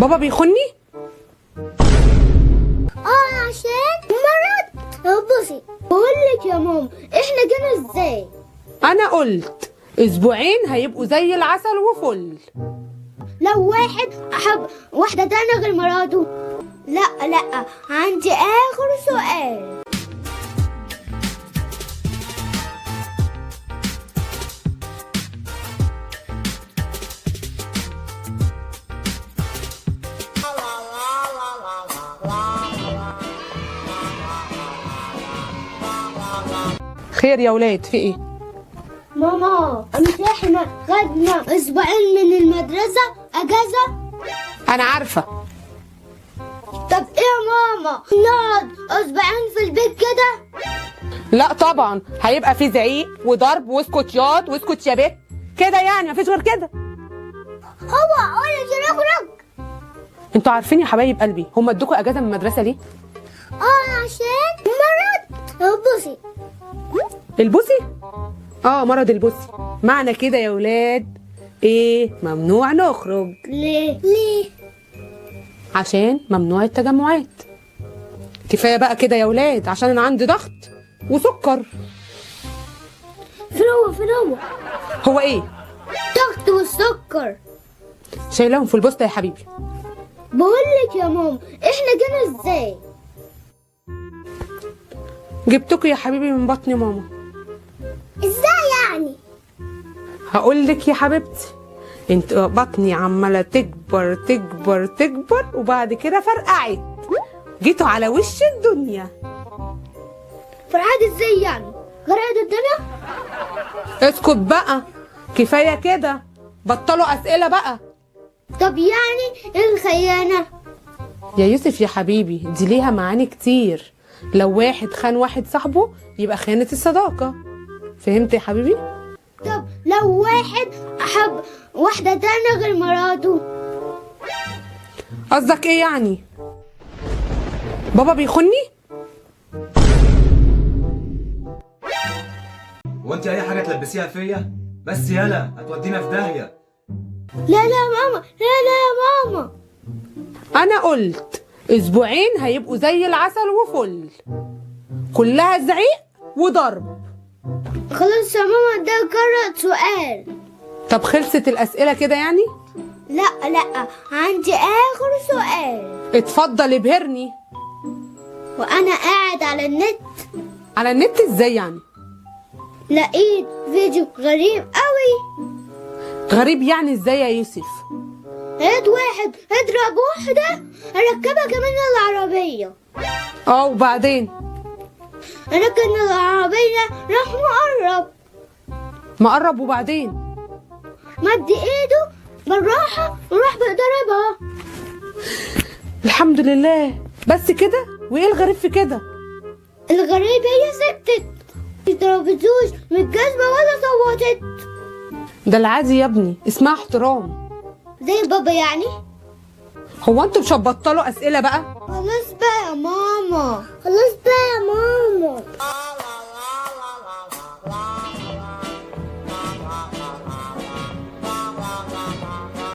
بابا بيخوني؟ عشان مرض. بصي بقول لك يا ماما احنا جينا ازاي؟ انا قلت اسبوعين هيبقوا زي العسل وفل. لو واحد احب واحدة تانية غير مراته. لا عندي اخر سؤال. خير يا ولاد، في ايه؟ ماما مش احنا خدنا اسبوعين من المدرسة اجازة؟ انا عارفه. طب ايه يا ماما نقعد اسبوعين في البيت كده؟ لا طبعا، هيبقى في زعيق وضرب واسكوتيات واسكوتيابات كده، يعني مفيش غير كده. هو قول نخرج. انتوا عارفين يا حبايب قلبي هم ادوكوا اجازه من المدرسه ليه؟ عشان مرض. بصي البوسي؟ مرض البوسي. معنى كده يا ولاد ايه؟ ممنوع نخرج. ليه؟ عشان ممنوع التجمعات. كفايه بقى كده يا ولاد، عشان انا عندي ضغط وسكر. فين هو ايه؟ ضغط والسكر. شايلهم في البوسطه يا حبيبي. بقول لك يا ماما احنا جينا ازاي؟ جبتكوا يا حبيبي من بطن ماما. ازاي يعني؟ هقول لك يا حبيبتي، انت بطني عماله تكبر تكبر تكبر وبعد كده فرقعت، جيتوا على وش الدنيا. فرقعت ازاي يعني؟ غرقت الدنيا؟ اسكت بقى، كفايه كده، بطلوا اسئله بقى. طب يعني ايه الخيانة؟ يا يوسف يا حبيبي، دي ليها معاني كتير. لو واحد خان واحد صاحبه يبقى خيانة الصداقة. فهمت يا حبيبي؟ طب لو واحد احب واحدة تانية غير مراته. قصدك ايه يعني؟ بابا بيخوني؟ وانت اي حاجه تلبسيها فيا بس يالا هتودينا في داهيه. لا يا ماما، لا يا ماما. انا قلت اسبوعين هيبقوا زي العسل وفل، كلها زعيق وضرب. خلاص يا ماما، ده كرر سؤال. طب خلصت الاسئله كده يعني؟ لا عندي اخر سؤال. اتفضل ابهرني. وانا قاعد على النت على النت ازاي يعني؟ لقيت فيديو غريب قوي. غريب يعني ازاي يا يوسف؟ لقيت واحد اضرب واحدة ركبها كمان العربية. وبعدين؟ ركن العربية راح مقرب وبعدين؟ مد ايده بالراحة وراح بيضربها. الحمد لله. بس كده؟ وايه الغريب في كده؟ الغريب هي سكتت، مضربتوش من الجزمة ولا صوتت. ده العادي يا ابني، اسمها احترام. زي بابا يعني. هو انتوا مش هتبطلوا اسئله بقى؟ خلاص بقى يا ماما، خلاص بقى يا ماما.